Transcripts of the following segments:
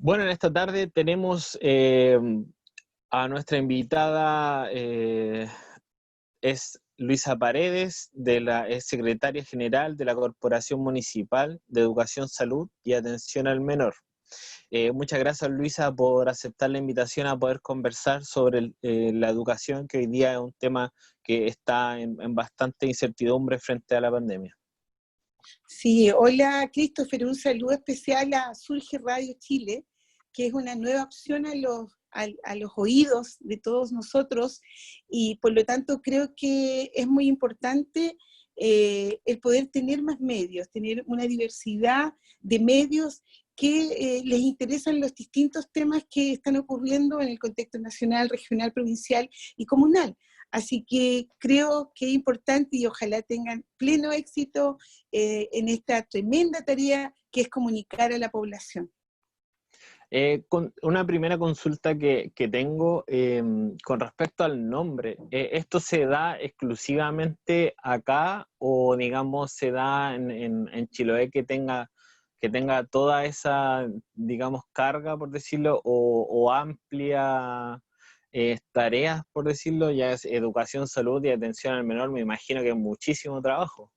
Bueno, en esta tarde tenemos a nuestra invitada, es Luisa Paredes, es secretaria general de la Corporación Municipal de Educación, Salud y Atención al Menor. Muchas gracias, Luisa, por aceptar la invitación a poder conversar sobre la educación, que hoy día es un tema que está en bastante incertidumbre frente a la pandemia. Sí, hola Christopher, un saludo especial a Surge Radio Chile, que es una nueva opción a los oídos de todos nosotros, y por lo tanto creo que es muy importante el poder tener más medios, tener una diversidad de medios que les interesan los distintos temas que están ocurriendo en el contexto nacional, regional, provincial y comunal. Así que creo que es importante y ojalá tengan pleno éxito en esta tremenda tarea que es comunicar a la población. Con una primera consulta que tengo con respecto al nombre, ¿esto se da exclusivamente acá o digamos se da en Chiloé que tenga toda esa, digamos, carga, por decirlo, o amplia tareas, por decirlo, ya es educación, salud y atención al menor? Me imagino que es muchísimo trabajo.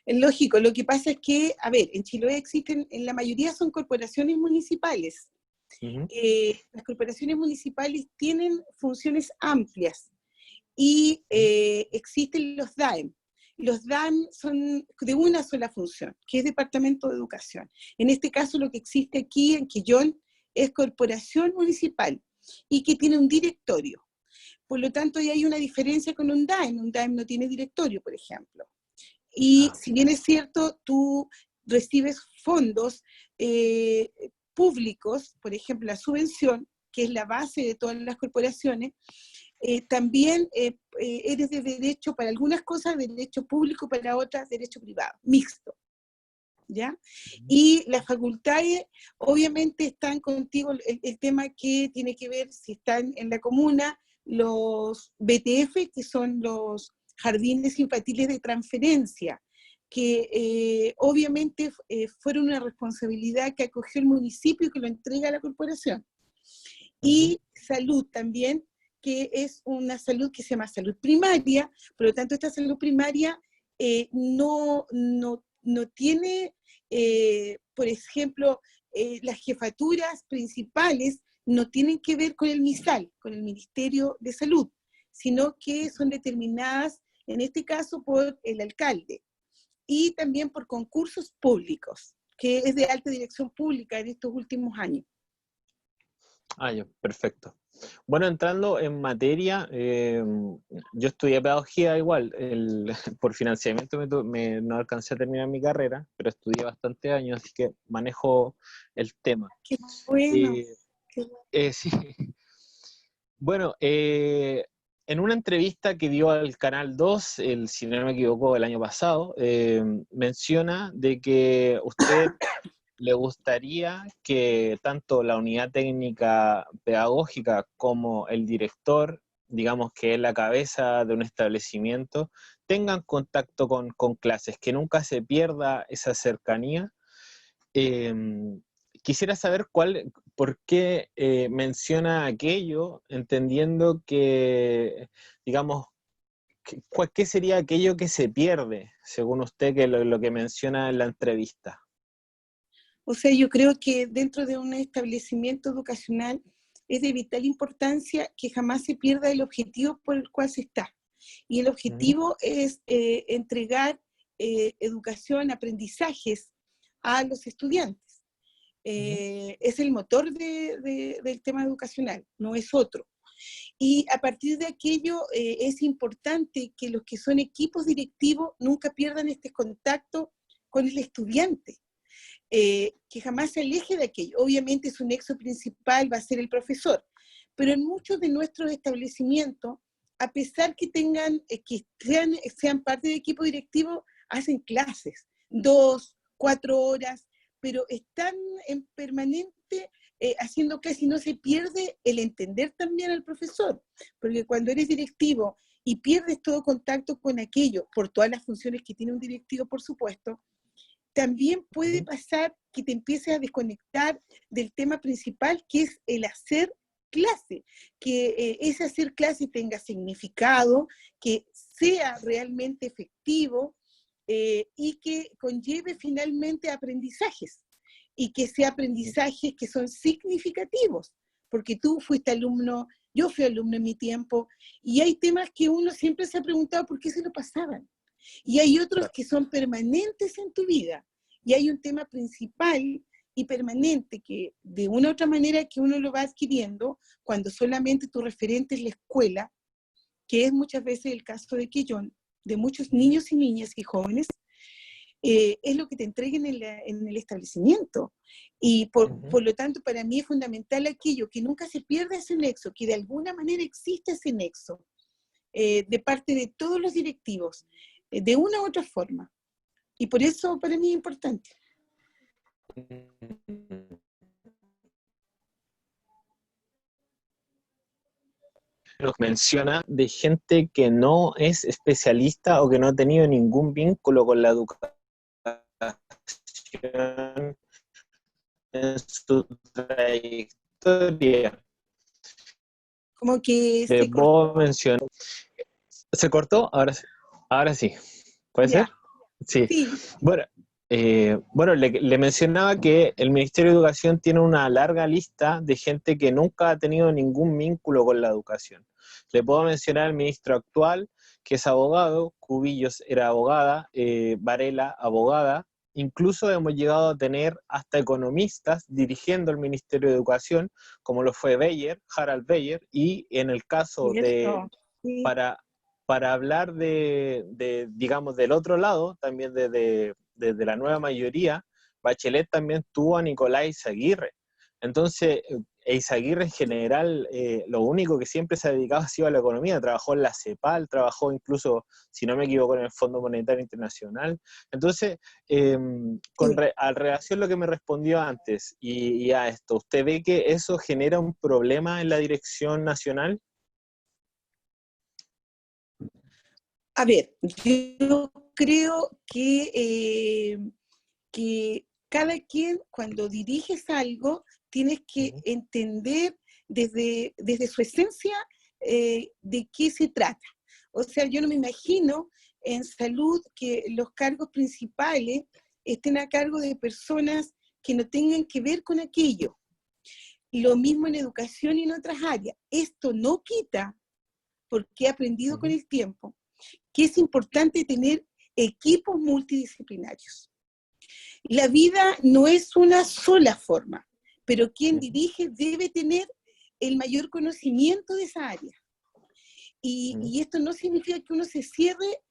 Es lógico, lo que pasa es que, a ver, en Chiloé existen, en la mayoría son corporaciones municipales. Uh-huh. Las corporaciones municipales tienen funciones amplias y existen los DAEM. Los DAEM son de una sola función, que es Departamento de Educación. En este caso lo que existe aquí en Quillón es Corporación Municipal y que tiene un directorio. Por lo tanto, ahí hay una diferencia con un DAEM. Un DAEM no tiene directorio, por ejemplo. Y si bien es cierto, tú recibes fondos públicos, por ejemplo, la subvención, que es la base de todas las corporaciones, también eres de derecho para algunas cosas, de derecho público, para otras, derecho privado, mixto. ¿Ya? Y las facultades obviamente están contigo, el tema que tiene que ver si están en la comuna, los BTF, que son los jardines infantiles de transferencia, que obviamente fueron una responsabilidad que acogió el municipio y que lo entrega a la corporación. Y salud también, que es una salud que se llama salud primaria, por lo tanto esta salud primaria no tiene, por ejemplo, las jefaturas principales no tienen que ver con el MISAL, con el Ministerio de Salud, sino que son determinadas, en este caso, por el alcalde, y también por concursos públicos, que es de alta dirección pública en estos últimos años. Ya, perfecto. Bueno, entrando en materia, yo estudié pedagogía igual, por financiamiento no alcancé a terminar mi carrera, pero estudié bastantes años, así que manejo el tema. Qué bueno. Sí. Bueno, en una entrevista que dio al Canal 2, si no me equivoco, el año pasado, menciona de que usted le gustaría que tanto la unidad técnica pedagógica como el director, digamos que es la cabeza de un establecimiento, tengan contacto con clases, que nunca se pierda esa cercanía. Quisiera saber por qué menciona aquello, entendiendo que, digamos, ¿qué sería aquello que se pierde, según usted, que lo que menciona en la entrevista? O sea, yo creo que dentro de un establecimiento educacional es de vital importancia que jamás se pierda el objetivo por el cual se está. Y el objetivo es entregar educación, aprendizajes a los estudiantes. Es el motor del tema educacional, no es otro. Y a partir de aquello es importante que los que son equipos directivos nunca pierdan este contacto con el estudiante. Que jamás se aleje de aquello. Obviamente su nexo principal va a ser el profesor, pero en muchos de nuestros establecimientos, a pesar que tengan, que sean parte del equipo directivo, hacen clases, 2, 4 horas, pero están en permanente haciendo clases y no se pierde el entender también al profesor, porque cuando eres directivo y pierdes todo contacto con aquello, por todas las funciones que tiene un directivo, por supuesto, también puede pasar que te empieces a desconectar del tema principal, que es el hacer clase, que ese hacer clase tenga significado, que sea realmente efectivo y que conlleve finalmente aprendizajes, y que sea aprendizajes que son significativos, porque tú fuiste alumno, yo fui alumno en mi tiempo, y hay temas que uno siempre se ha preguntado por qué se lo pasaban, y hay otros que son permanentes en tu vida, y hay un tema principal y permanente que de una u otra manera que uno lo va adquiriendo cuando solamente tu referente es la escuela, que es muchas veces el caso de Quillón, de muchos niños y niñas y jóvenes, es lo que te entreguen en el establecimiento. Y por lo tanto, para mí es fundamental aquello, que nunca se pierda ese nexo, que de alguna manera existe ese nexo, de parte de todos los directivos, de una u otra forma. Y por eso para mí es importante. Nos menciona de gente que no es especialista o que no ha tenido ningún vínculo con la educación en su trayectoria. Como que Le se cortó. puedo mencionar. ¿Se cortó? Ahora sí. ¿Puede Ya, ser? Sí. sí. Bueno, le mencionaba que el Ministerio de Educación tiene una larga lista de gente que nunca ha tenido ningún vínculo con la educación. Le puedo mencionar al ministro actual, que es abogado, Cubillos era abogada, Varela abogada, incluso hemos llegado a tener hasta economistas dirigiendo el Ministerio de Educación, como lo fue Beyer, Harald Beyer, y en el caso de, Cierto, sí. para hablar digamos, del otro lado, también de la nueva mayoría, Bachelet también tuvo a Nicolás Izaguirre. Entonces, Izaguirre en general, lo único que siempre se ha dedicado ha sido a la economía, trabajó en la CEPAL, trabajó incluso, si no me equivoco, en el Fondo Monetario Internacional. Entonces, a relación a lo que me respondió antes y a esto, ¿usted ve que eso genera un problema en la dirección nacional? A ver, yo creo que cada quien cuando diriges algo tienes que entender desde su esencia de qué se trata. O sea, yo no me imagino en salud que los cargos principales estén a cargo de personas que no tengan que ver con aquello. Lo mismo en educación y en otras áreas. Esto no quita, porque he aprendido con el tiempo, que es importante tener equipos multidisciplinarios. La vida no es una sola forma, pero quien dirige debe tener el mayor conocimiento de esa área. Y esto no significa que uno se cierre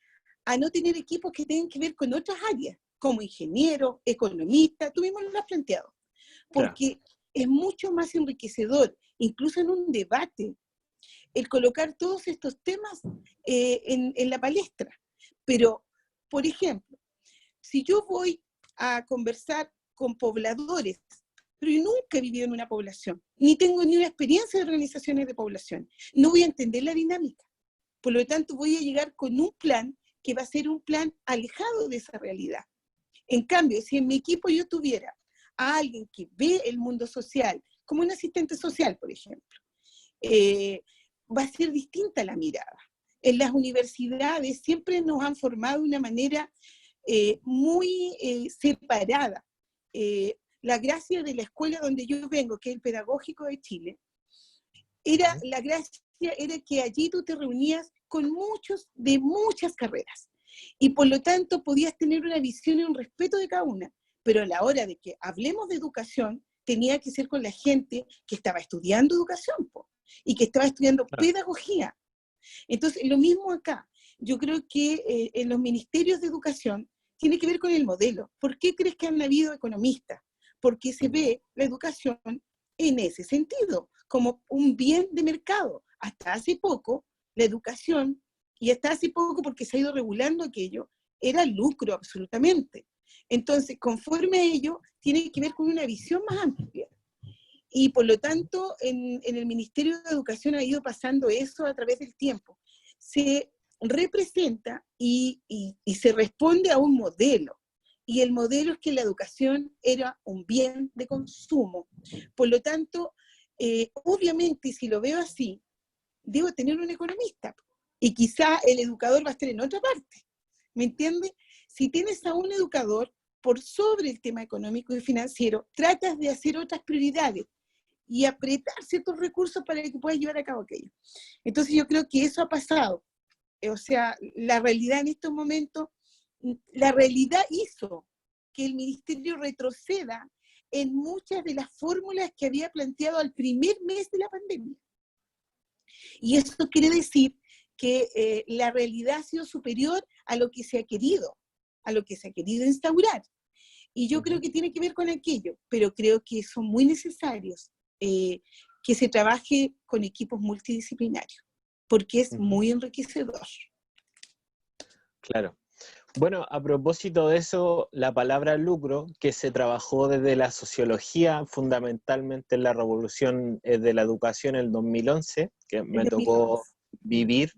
a no tener equipos que tengan que ver con otras áreas, como ingeniero, economista, tú mismo lo has planteado, porque es mucho más enriquecedor, incluso en un debate, el colocar todos estos temas en la palestra. Pero, por ejemplo, si yo voy a conversar con pobladores, pero yo nunca he vivido en una población, ni tengo ni una experiencia de organizaciones de población, no voy a entender la dinámica. Por lo tanto, voy a llegar con un plan que va a ser un plan alejado de esa realidad. En cambio, si en mi equipo yo tuviera a alguien que ve el mundo social, como un asistente social, por ejemplo, va a ser distinta la mirada. En las universidades siempre nos han formado de una manera muy separada. La gracia de la escuela donde yo vengo, que es el Pedagógico de Chile, la gracia era que allí tú te reunías con muchos de muchas carreras y por lo tanto podías tener una visión y un respeto de cada una, pero a la hora de que hablemos de educación tenía que ser con la gente que estaba estudiando educación y que estaba estudiando pedagogía. Entonces, lo mismo acá. Yo creo que en los ministerios de educación tiene que ver con el modelo. ¿Por qué crees que han habido economistas? Porque se ve la educación en ese sentido, como un bien de mercado. Hasta hace poco, la educación, y hasta hace poco porque se ha ido regulando aquello, era lucro absolutamente. Entonces, conforme a ello, tiene que ver con una visión más amplia. Y por lo tanto, en el Ministerio de Educación ha ido pasando eso a través del tiempo. Se representa y se responde a un modelo. y el modelo es que la educación era un bien de consumo. Por lo tanto, obviamente, si lo veo así, debo tener un economista, y quizá el educador va a estar en otra parte, ¿me entiendes? Si tienes a un educador por sobre el tema económico y financiero, tratas de hacer otras prioridades y apretar ciertos recursos para que puedas llevar a cabo aquello. Entonces yo creo que eso ha pasado. O sea, la realidad en estos momentos, la realidad hizo que el ministerio retroceda en muchas de las fórmulas que había planteado al primer mes de la pandemia. Y eso quiere decir que la realidad ha sido superior a lo que se ha querido instaurar. Y yo creo que tiene que ver con aquello, pero creo que son muy necesarios que se trabaje con equipos multidisciplinarios, porque es muy enriquecedor. Claro. Bueno, a propósito de eso, la palabra lucro, que se trabajó desde la sociología, fundamentalmente en la revolución de la educación en el 2011, que me tocó vivir.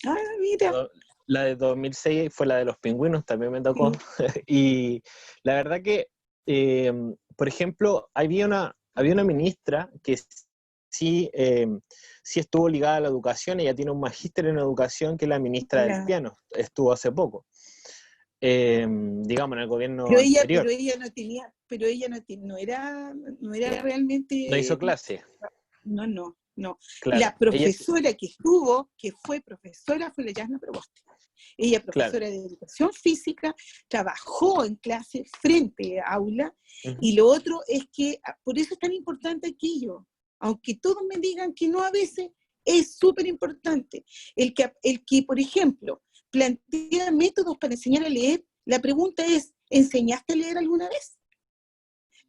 Ah, mira. La de 2006 fue la de los pingüinos, también me tocó. Y la verdad que, por ejemplo, había una ministra que sí, sí estuvo ligada a la educación. Ella tiene un magíster en educación, que es la ministra del piano, estuvo hace poco. Digamos, en el gobierno anterior. Pero ella no era realmente... No hizo clase. No. Claro. La profesora que estuvo, que fue profesora, fue la Yasna Proboste. Ella, profesora de educación física, trabajó en clase frente a aula, y lo otro es que, por eso es tan importante aquello, aunque todos me digan que no a veces, es súper importante. El que, por ejemplo, plantea métodos para enseñar a leer, la pregunta es, ¿enseñaste a leer alguna vez?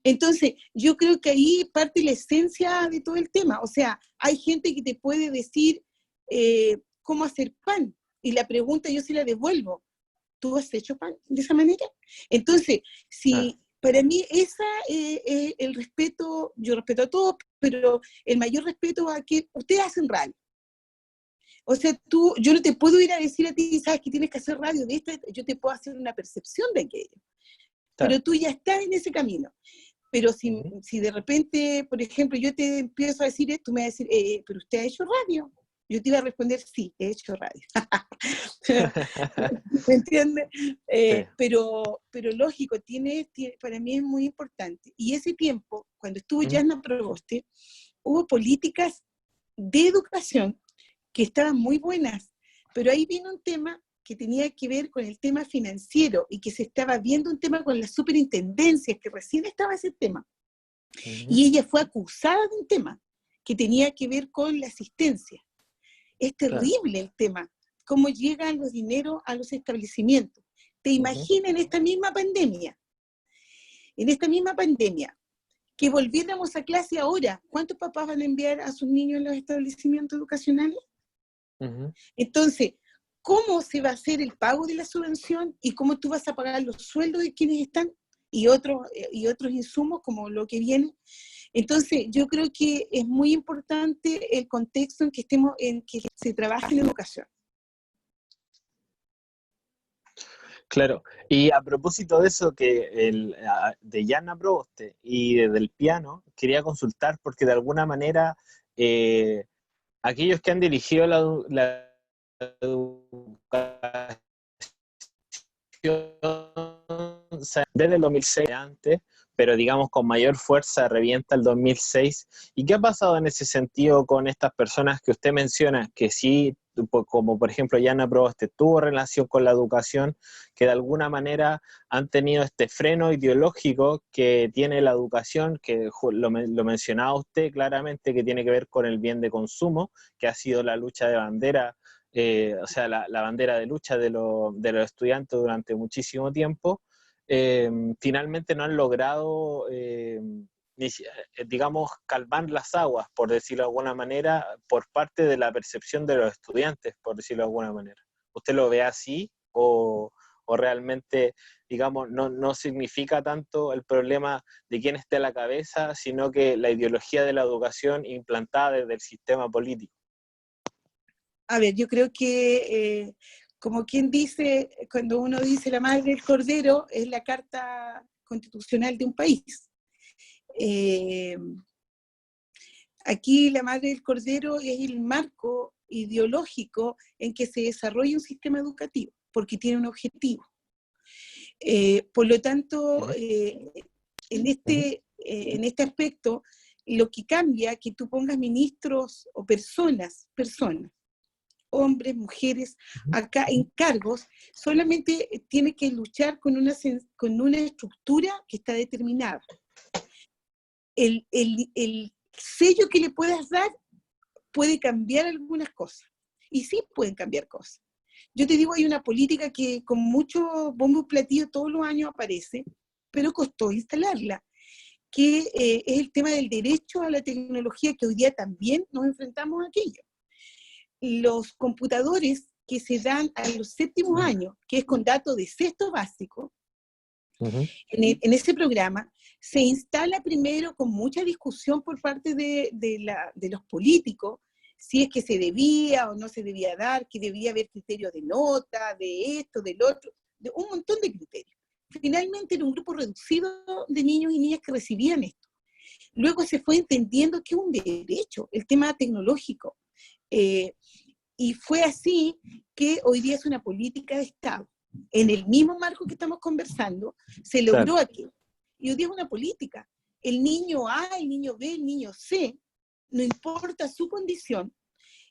Entonces, yo creo que ahí parte la esencia de todo el tema. O sea, hay gente que te puede decir cómo hacer pan, y la pregunta yo sí la devuelvo. ¿Tú has hecho pan de esa manera? Entonces, para mí esa el respeto, yo respeto a todos, pero el mayor respeto a que ustedes hacen radio. O sea, yo no te puedo ir a decir a ti, sabes que tienes que hacer radio de esta, yo te puedo hacer una percepción de aquello. Pero tú ya estás en ese camino. Pero si de repente, por ejemplo, yo te empiezo a decir esto, tú me vas a decir, ¿pero usted ha hecho radio? Yo te iba a responder, sí, he hecho radio. ¿Me entiendes? Sí. Pero lógico, para mí es muy importante. Y ese tiempo, cuando estuvo Yasna Proboste, hubo políticas de educación que estaban muy buenas, pero ahí vino un tema que tenía que ver con el tema financiero, y que se estaba viendo un tema con las superintendencias, que recién estaba ese tema. Y ella fue acusada de un tema que tenía que ver con la asistencia. Es terrible el tema, cómo llegan los dineros a los establecimientos. ¿Te imaginas en esta misma pandemia, que volviéramos a clase ahora? ¿Cuántos papás van a enviar a sus niños a los establecimientos educacionales? Entonces, ¿cómo se va a hacer el pago de la subvención, y cómo tú vas a pagar los sueldos de quienes están y otros insumos como lo que viene? Entonces, yo creo que es muy importante el contexto en que se trabaja en educación. Claro, y a propósito de eso, de Yasna Proboste y del piano, quería consultar porque de alguna manera aquellos que han dirigido la educación desde el 2006 antes, pero digamos con mayor fuerza revienta el 2006. ¿Y qué ha pasado en ese sentido con estas personas que usted menciona, que sí, como por ejemplo Yasna Proboste, tuvo relación con la educación, que de alguna manera han tenido este freno ideológico que tiene la educación, que lo mencionaba usted claramente, que tiene que ver con el bien de consumo, que ha sido la lucha de bandera, o sea, la bandera de lucha de los estudiantes durante muchísimo tiempo? Finalmente no han logrado, digamos, calmar las aguas, por decirlo de alguna manera, por parte de la percepción de los estudiantes, por decirlo de alguna manera. ¿Usted lo ve así o realmente, digamos, no significa tanto el problema de quién esté a la cabeza, sino que la ideología de la educación implantada desde el sistema político? A ver, yo creo que como quien dice, cuando uno dice la madre del cordero, es la carta constitucional de un país. Aquí la madre del cordero es el marco ideológico en que se desarrolla un sistema educativo, porque tiene un objetivo. Por lo tanto, en este aspecto, lo que cambia que tú pongas ministros o personas, hombres, mujeres, acá en cargos, solamente tiene que luchar con una estructura que está determinada. El sello que le puedas dar puede cambiar algunas cosas, y sí pueden cambiar cosas. Yo te digo, hay una política que con mucho bombo y platillo todos los años aparece, pero costó instalarla, que es el tema del derecho a la tecnología, que hoy día también nos enfrentamos a aquello. Los computadores que se dan a los séptimos años, que es con datos de sexto básico, en ese programa se instala primero con mucha discusión por parte de los políticos, si es que se debía o no se debía dar, que debía haber criterios de nota, de esto, del otro, de un montón de criterios. Finalmente era un grupo reducido de niños y niñas que recibían esto. Luego se fue entendiendo que es un derecho, el tema tecnológico. Y fue así que hoy día es una política de Estado. En el mismo marco que estamos conversando, se logró aquí. Y hoy día es una política. El niño A, el niño B, el niño C, no importa su condición,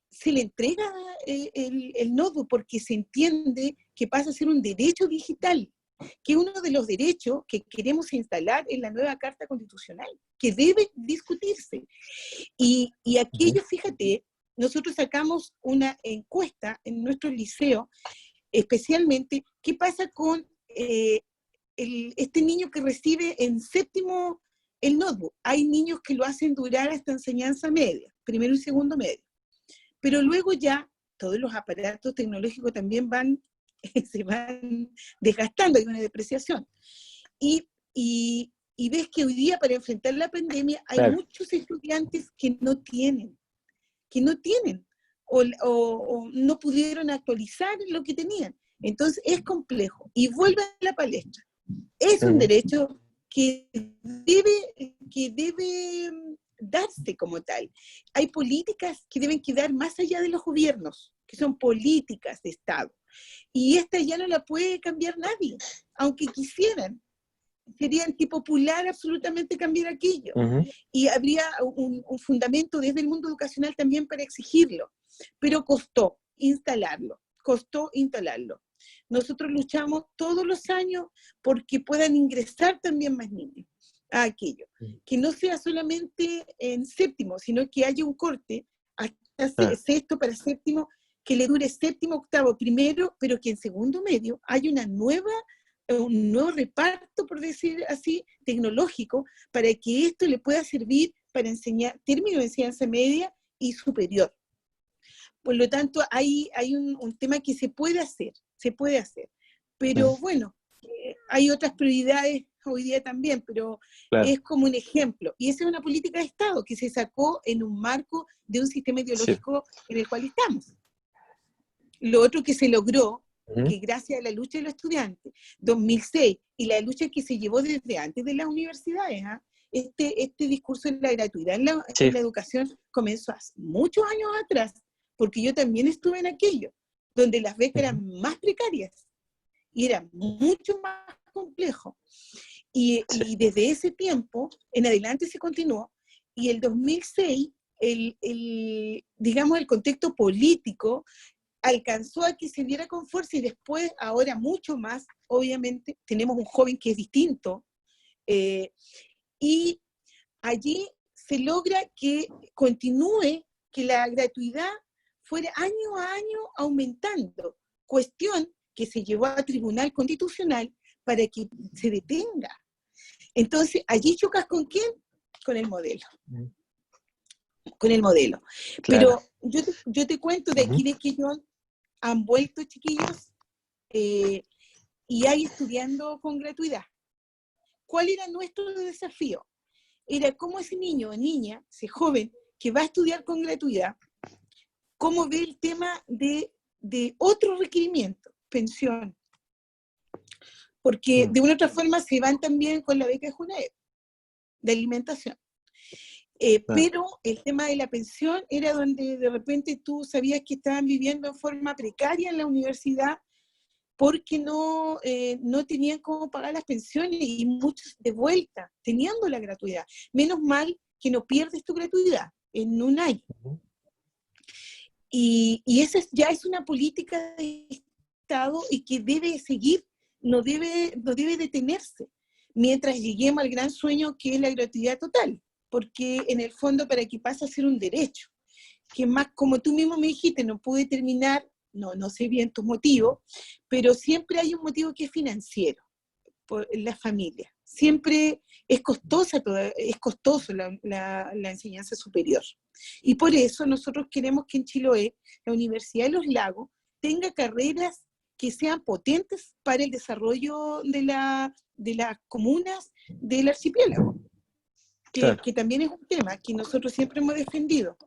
se le entrega el notebook porque se entiende que pasa a ser un derecho digital, que es uno de los derechos que queremos instalar en la nueva Carta Constitucional, que debe discutirse. Y aquello, fíjate, nosotros sacamos una encuesta en nuestro liceo, especialmente, ¿qué pasa con este niño que recibe en séptimo el notebook? Hay niños que lo hacen durar hasta enseñanza media, primero y segundo medio, pero luego ya todos los aparatos tecnológicos también se van desgastando, hay una depreciación. Y ves que hoy día para enfrentar la pandemia hay muchos estudiantes que no tienen, o no pudieron actualizar lo que tenían. Entonces es complejo. Y vuelve a la palestra. Es un derecho que debe darse como tal. Hay políticas que deben quedar más allá de los gobiernos, que son políticas de Estado. Y esta ya no la puede cambiar nadie, aunque quisieran. Sería antipopular absolutamente cambiar aquello. Y habría un fundamento desde el mundo educacional también para exigirlo. Pero costó instalarlo. Nosotros luchamos todos los años porque puedan ingresar también más niños a aquello. Que no sea solamente en séptimo, sino que haya un corte hasta sexto para séptimo, que le dure séptimo, octavo, primero, pero que en segundo medio haya un nuevo reparto, por decir así, tecnológico, para que esto le pueda servir para enseñar, término de enseñanza media y superior. Por lo tanto, hay un tema que se puede hacer, pero bueno, hay otras prioridades hoy día también, pero es como un ejemplo, y esa es una política de Estado que se sacó en un marco de un sistema ideológico en el cual estamos. Lo otro que se logró, que gracias a la lucha de los estudiantes, 2006, y la lucha que se llevó desde antes de las universidades, este discurso de la gratuidad en la educación comenzó hace muchos años atrás, porque yo también estuve en aquello, donde las becas eran más precarias, y era mucho más complejo. Y desde ese tiempo en adelante se continuó, y el 2006, digamos, el contexto político alcanzó a que se diera con fuerza, y después, ahora mucho más, obviamente, tenemos un joven que es distinto, y allí se logra que continúe, que la gratuidad fuera año a año aumentando, cuestión que se llevó a Tribunal Constitucional para que se detenga. Entonces, allí chocas ¿con quién? Con el modelo. Claro. Pero yo te cuento de aquí de que han vuelto chiquillos y hay estudiando con gratuidad. ¿Cuál era nuestro desafío? Era cómo ese niño o niña, ese joven que va a estudiar con gratuidad, cómo ve el tema de de otro requerimiento, pensión, porque de una u otra forma se van también con la beca de Junaed, de alimentación. Pero el tema de la pensión era donde de repente tú sabías que estaban viviendo en forma precaria en la universidad porque no tenían cómo pagar las pensiones, y muchos de vuelta, teniendo la gratuidad. Menos mal que no pierdes tu gratuidad en un año. Y esa ya es una política de Estado y que debe seguir, no debe detenerse, mientras lleguemos al gran sueño que es la gratuidad total, porque en el fondo para que pase a ser un derecho, que más, como tú mismo me dijiste, no pude terminar, no sé bien tus motivos, pero siempre hay un motivo que es financiero, por la familia. Siempre es costoso la enseñanza superior. Y por eso nosotros queremos que en Chiloé, la Universidad de los Lagos, tenga carreras que sean potentes para el desarrollo de las comunas del archipiélago, Claro. que también es un tema que nosotros siempre hemos defendido.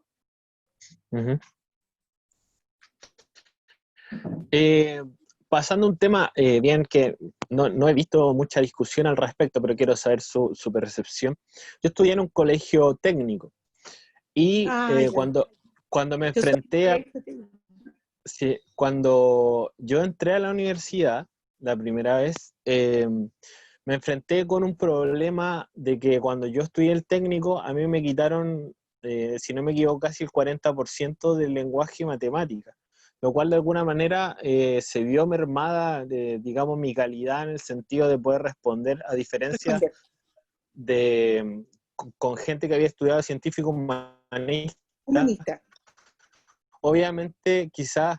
Pasando a un tema bien que no he visto mucha discusión al respecto, pero quiero saber su percepción. Yo estudié en un colegio técnico y Ya. cuando me enfrenté a... Sí, cuando yo entré a la universidad, la primera vez, me enfrenté con un problema de que cuando yo estudié el técnico, a mí me quitaron, si no me equivoco, casi el 40% del lenguaje y matemática, lo cual de alguna manera se vio mermada, digamos, mi calidad en el sentido de poder responder, a diferencia de con gente que había estudiado científico humanista. Obviamente, quizás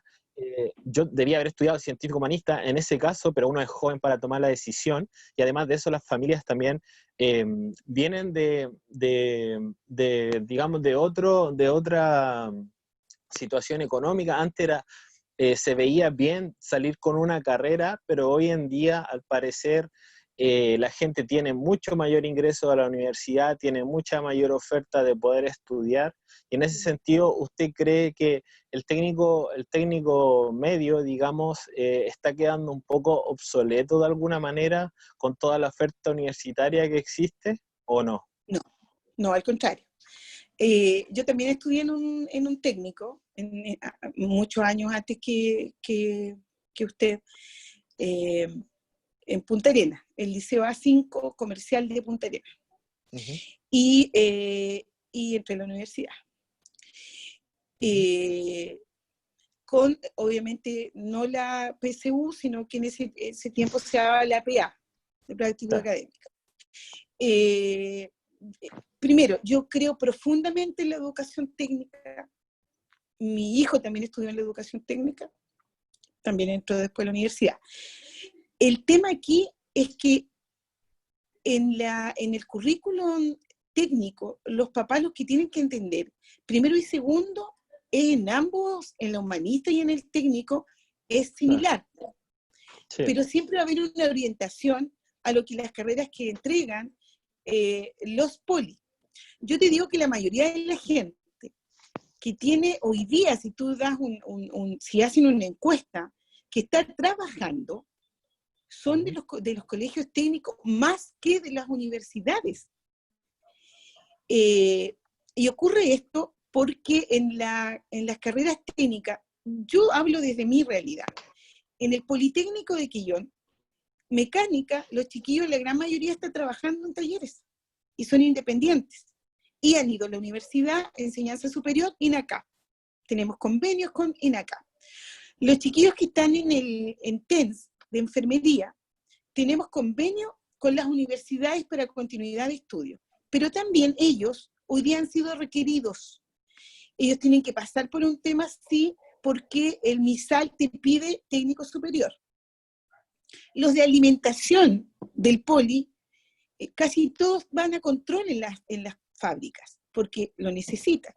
yo debía haber estudiado científico humanista en ese caso, pero uno es joven para tomar la decisión, y además de eso las familias también vienen digamos, de otra situación económica. Antes se veía bien salir con una carrera, pero hoy en día, al parecer, la gente tiene mucho mayor ingreso a la universidad, tiene mucha mayor oferta de poder estudiar, y en ese sentido, ¿usted cree que el técnico medio, digamos, está quedando un poco obsoleto de alguna manera con toda la oferta universitaria que existe, o no? No, al contrario. Yo también estudié en un técnico, muchos años antes que usted, en Punta Arenas, el Liceo A5 Comercial de Punta Arenas. Y entré a la universidad. Con, obviamente, no la PSU, sino que en ese tiempo se daba la PA, de práctica académica. Primero, yo creo profundamente en la educación técnica. Mi hijo también estudió en la educación técnica, también entró después a la universidad. El tema aquí es que en el currículum técnico, los papás los que tienen que entender, primero y segundo, en ambos, en la humanista y en el técnico, es similar. Sí. Pero siempre va a haber una orientación a lo que las carreras que entregan los poli. Yo te digo que la mayoría de la gente que tiene hoy día, si tú das si hacen una encuesta, que está trabajando, son de los colegios técnicos más que de las universidades. Y ocurre esto porque en las carreras técnicas, yo hablo desde mi realidad, en el Politécnico de Quillón, mecánica, los chiquillos, la gran mayoría está trabajando en talleres y son independientes. Y han ido a la universidad, enseñanza superior, INACAP. Tenemos convenios con INACAP. Los chiquillos que están en TENS, de enfermería, tenemos convenio con las universidades para continuidad de estudio. Pero también ellos hoy día han sido requeridos. Ellos tienen que pasar por un tema así porque el MISAL te pide técnico superior. Los de alimentación del poli, casi todos van a control en las fábricas, porque lo necesitan.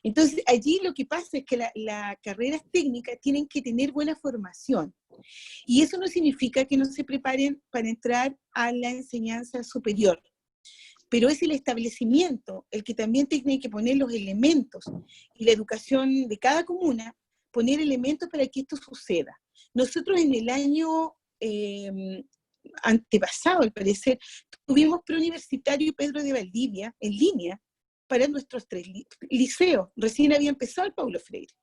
Entonces, allí lo que pasa es que las carreras técnicas tienen que tener buena formación. Y eso no significa que no se preparen para entrar a la enseñanza superior. Pero es el establecimiento el que también tiene que poner los elementos y la educación de cada comuna poner elementos para que esto suceda. Nosotros en el año antepasado, al parecer, tuvimos preuniversitario Pedro de Valdivia en línea para nuestros 3 liceos. Recién había empezado el Paulo Freire.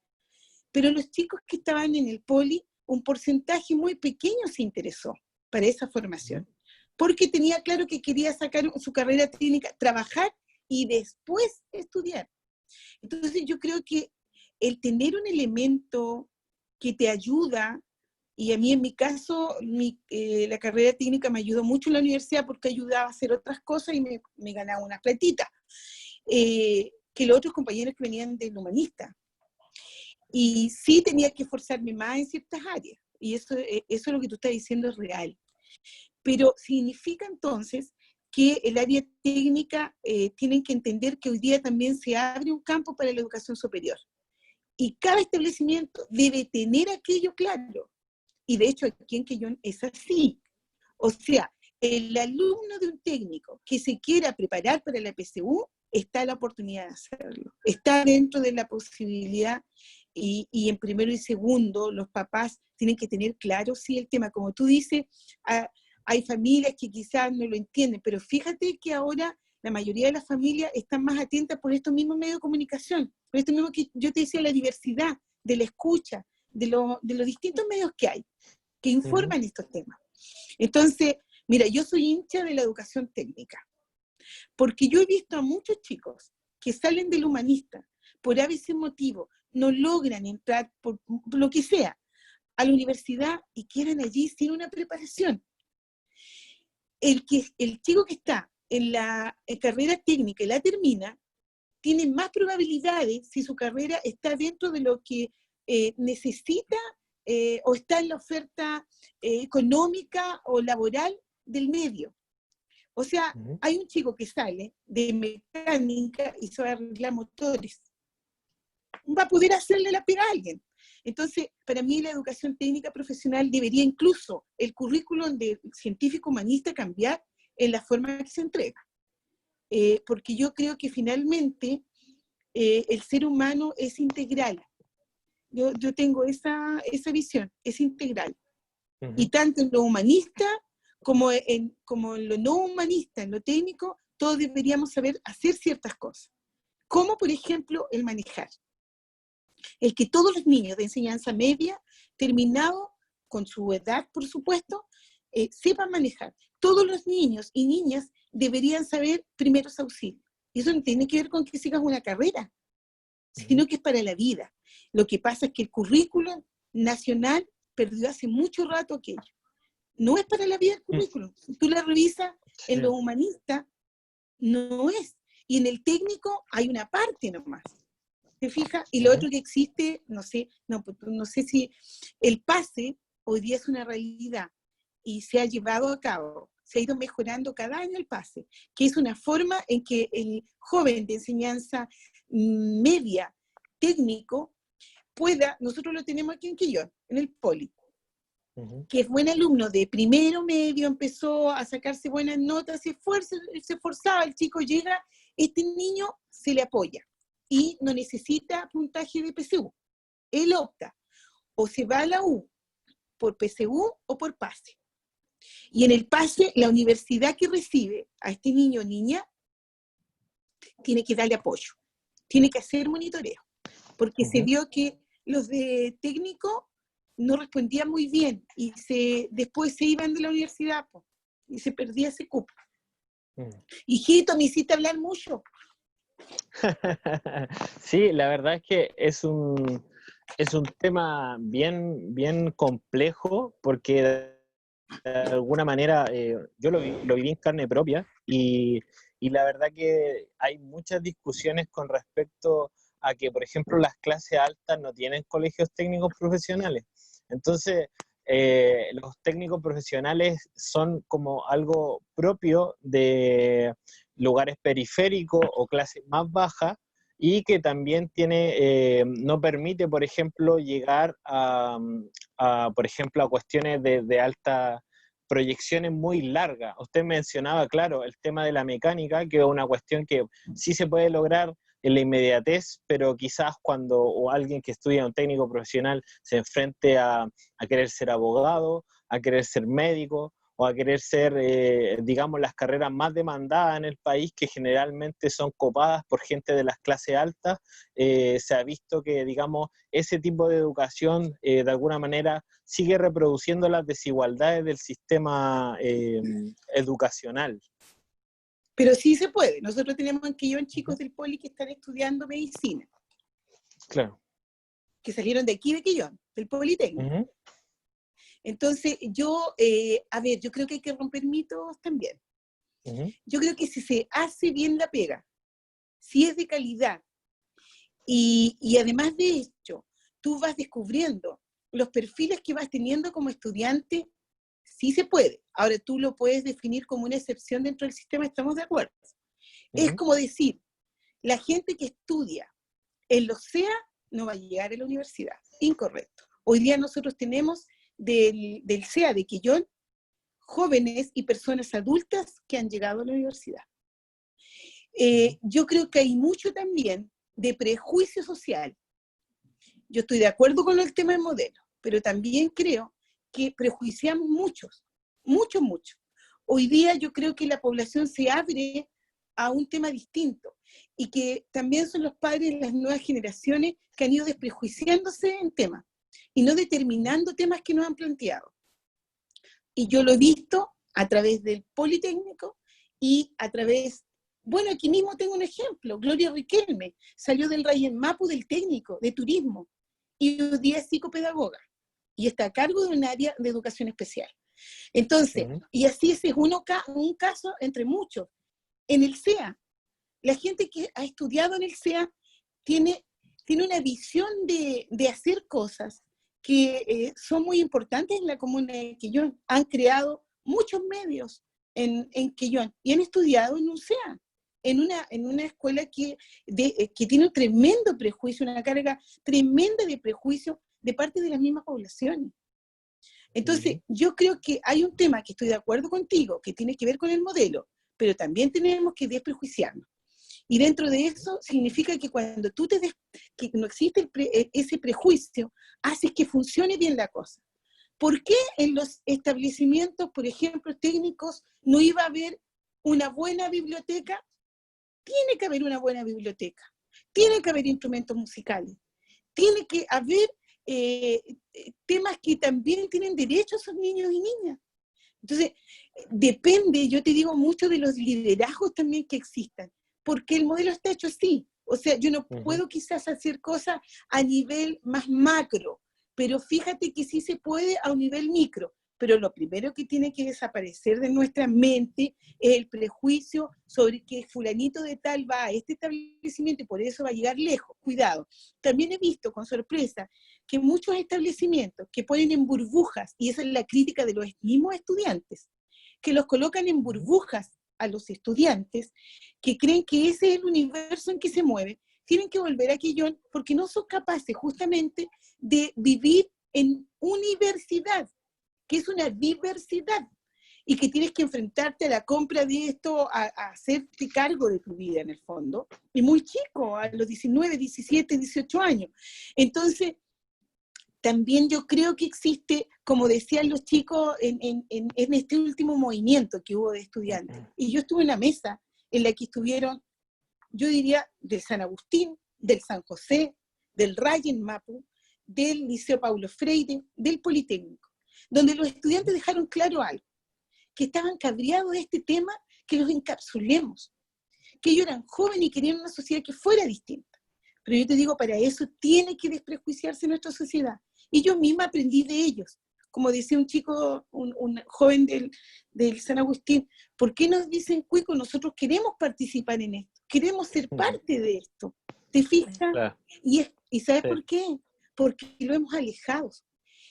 Pero los chicos que estaban en el poli, un porcentaje muy pequeño se interesó para esa formación, porque tenía claro que quería sacar su carrera técnica, trabajar y después estudiar. Entonces yo creo que el tener un elemento que te ayuda, y a mí en mi caso, la carrera técnica me ayudó mucho en la universidad porque ayudaba a hacer otras cosas y me ganaba unas platitas, que los otros compañeros que venían del humanista. Y sí tenía que esforzarme más en ciertas áreas, y eso es lo que tú estás diciendo es real. Pero significa entonces que el área técnica tienen que entender que hoy día también se abre un campo para la educación superior. Y cada establecimiento debe tener aquello claro. Y de hecho aquí en Quellón es así. O sea, el alumno de un técnico que se quiera preparar para la PSU, está la oportunidad de hacerlo. Está dentro de la posibilidad, y en primero y segundo los papás tienen que tener claro, sí, el tema. Como tú dices, hay familias que quizás no lo entienden, pero fíjate que ahora la mayoría de las familias están más atentas por estos mismos medios de comunicación, por esto mismo que yo te decía, la diversidad de la escucha, de los distintos medios que hay, que informan estos temas. Entonces, mira, yo soy hincha de la educación técnica, porque yo he visto a muchos chicos que salen del humanista, por ABC motivo, no logran entrar, por lo que sea, a la universidad y quedan allí sin una preparación. El chico que está en la carrera técnica y la termina, tiene más probabilidades si su carrera está dentro de lo que necesita o está en la oferta económica o laboral del medio. O sea, hay un chico que sale de mecánica y se va a arreglar motores. Va a poder hacerle la pega a alguien. Entonces, para mí la educación técnica profesional debería incluso el currículum de científico humanista cambiar en la forma que se entrega. Porque yo creo que finalmente el ser humano es integral. Yo tengo esa visión, es integral. Y tanto en lo humanista como en lo no humanista, en lo técnico, todos deberíamos saber hacer ciertas cosas. Como por ejemplo el manejar. El que todos los niños de enseñanza media, terminado con su edad, por supuesto, sepan manejar. Todos los niños y niñas deberían saber primeros auxilios. Y eso no tiene que ver con que sigas una carrera, sino que es para la vida. Lo que pasa es que el currículum nacional perdió hace mucho rato aquello. No es para la vida el currículum. Si tú la revisas en lo humanista, no es. Y en el técnico hay una parte nomás. ¿Te fijas? Y lo otro que existe, no sé si el PASE hoy día es una realidad y se ha llevado a cabo, se ha ido mejorando cada año el PASE, que es una forma en que el joven de enseñanza media, técnico, pueda, nosotros lo tenemos aquí en Quillón, en el Poli, que es buen alumno de primero medio, empezó a sacarse buenas notas, se esforzaba, el chico llega, este niño se le apoya y no necesita puntaje de PSU. Él opta, o se va a la U por PSU o por PASE. Y en el PASE, la universidad que recibe a este niño o niña tiene que darle apoyo, tiene que hacer monitoreo, porque se vio que los de técnico no respondían muy bien y después se iban de la universidad y se perdía ese cupo. Hijito, me hiciste hablar mucho. Sí, la verdad es que es un tema bien, bien complejo, porque de alguna manera yo lo viví en carne propia, y la verdad que hay muchas discusiones con respecto a que, por ejemplo, las clases altas no tienen colegios técnicos profesionales. Entonces, los técnicos profesionales son como algo propio de lugares periféricos o clases más bajas, y que también no permite, por ejemplo, llegar por ejemplo, a cuestiones de alta proyecciones muy largas. Usted mencionaba, claro, el tema de la mecánica, que es una cuestión que sí se puede lograr en la inmediatez, pero quizás cuando o alguien que estudia un técnico profesional se enfrente a querer ser abogado, a querer ser médico, o a querer ser, digamos, las carreras más demandadas en el país, que generalmente son copadas por gente de las clases altas, se ha visto que, digamos, ese tipo de educación, de alguna manera, sigue reproduciendo las desigualdades del sistema educacional. Pero sí se puede. Nosotros tenemos en Quillón chicos del Poli que están estudiando medicina. Claro. Que salieron de aquí de Quillón, del Politécnico. Entonces, yo creo que hay que romper mitos también. Yo creo que si se hace bien la pega, si es de calidad, y además de hecho, tú vas descubriendo los perfiles que vas teniendo como estudiante, sí se puede. Ahora tú lo puedes definir como una excepción dentro del sistema, estamos de acuerdo. Es como decir, la gente que estudia en los SEA no va a llegar a la universidad. Incorrecto. Hoy día nosotros tenemos del SEA de Quillón jóvenes y personas adultas que han llegado a la universidad. Yo creo que hay mucho también de prejuicio social. Yo estoy de acuerdo con el tema del modelo, pero también creo que prejuiciamos mucho. Hoy día yo creo que la población se abre a un tema distinto y que también son los padres de las nuevas generaciones que han ido desprejuiciándose en temas y no determinando temas que nos han planteado. Y yo lo he visto a través del Politécnico y a través, bueno, aquí mismo tengo un ejemplo, Gloria Riquelme, salió del Ryan Mapu del técnico, de turismo, y hoy día es psicopedagoga, y está a cargo de un área de educación especial. Entonces, y así ese es un caso entre muchos. En el SEA, la gente que ha estudiado en el SEA tiene una visión de hacer cosas que son muy importantes en la comuna de Quillón. Han creado muchos medios en Quillón y han estudiado en un SEA, en una escuela que tiene un tremendo prejuicio, una carga tremenda de prejuicio de parte de las mismas poblaciones. Entonces, yo creo que hay un tema que estoy de acuerdo contigo, que tiene que ver con el modelo, pero también tenemos que desprejuiciarnos. Y dentro de eso significa que cuando tú que no existe ese prejuicio, haces que funcione bien la cosa. ¿Por qué en los establecimientos, por ejemplo, técnicos, no iba a haber una buena biblioteca? Tiene que haber una buena biblioteca, tiene que haber instrumentos musicales, tiene que haber temas que también tienen derecho a esos niños y niñas. Entonces, depende, yo te digo, mucho de los liderazgos también que existan, porque el modelo está hecho así. O sea, yo no puedo quizás hacer cosas a nivel más macro, pero fíjate que sí se puede a un nivel micro. Pero lo primero que tiene que desaparecer de nuestra mente es el prejuicio sobre que fulanito de tal va a este establecimiento y por eso va a llegar lejos. Cuidado. También he visto con sorpresa que muchos establecimientos que ponen en burbujas, y esa es la crítica de los mismos estudiantes, que los colocan en burbujas a los estudiantes, que creen que ese es el universo en que se mueven, tienen que volver a Quillón porque no son capaces justamente de vivir en universidad, que es una diversidad, y que tienes que enfrentarte a la compra de esto, a hacerte cargo de tu vida en el fondo, y muy chico, a los 19, 17, 18 años. Entonces, también yo creo que existe, como decían los chicos, en este último movimiento que hubo de estudiantes, y yo estuve en una mesa en la que estuvieron, yo diría, del San Agustín, del San José, del Ryan Mapu, del Liceo Paulo Freire, del Politécnico, donde los estudiantes dejaron claro algo, que estaban cabreados de este tema, que los encapsulemos, que ellos eran jóvenes y querían una sociedad que fuera distinta. Pero yo te digo, para eso tiene que desprejuiciarse nuestra sociedad. Y yo misma aprendí de ellos. Como decía un chico, un joven del San Agustín, ¿por qué nos dicen cuico? Nosotros queremos participar en esto, queremos ser parte de esto. ¿Te fijas? Claro. ¿Y sabes por qué? Porque lo hemos alejado.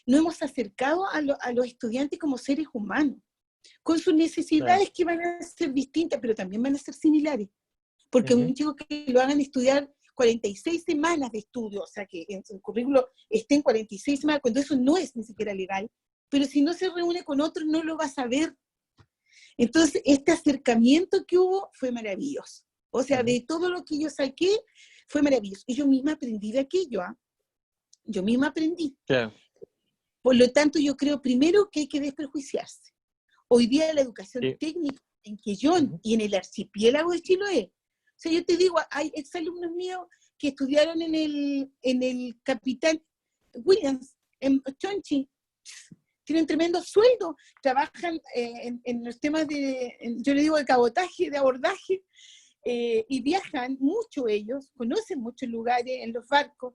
No hemos acercado a los estudiantes como seres humanos, con sus necesidades que van a ser distintas, pero también van a ser similares. Porque un chico que lo hagan estudiar 46 semanas de estudio, o sea, que en su currículo estén 46 semanas, cuando eso no es ni siquiera legal, pero si no se reúne con otros no lo va a saber. Entonces, este acercamiento que hubo fue maravilloso. O sea, de todo lo que yo saqué fue maravilloso. Y yo misma aprendí de aquello, ¿ah? Yo misma aprendí. Claro. Por lo tanto, yo creo primero que hay que desprejuiciarse. Hoy día la educación Sí. técnica en Quellón y en el archipiélago de Chiloé. O sea, yo te digo, hay exalumnos míos que estudiaron en el Capitán Williams, en Chonchi, tienen tremendo sueldo, trabajan en los temas yo le digo, de cabotaje, de abordaje, y viajan mucho ellos, conocen muchos lugares en los barcos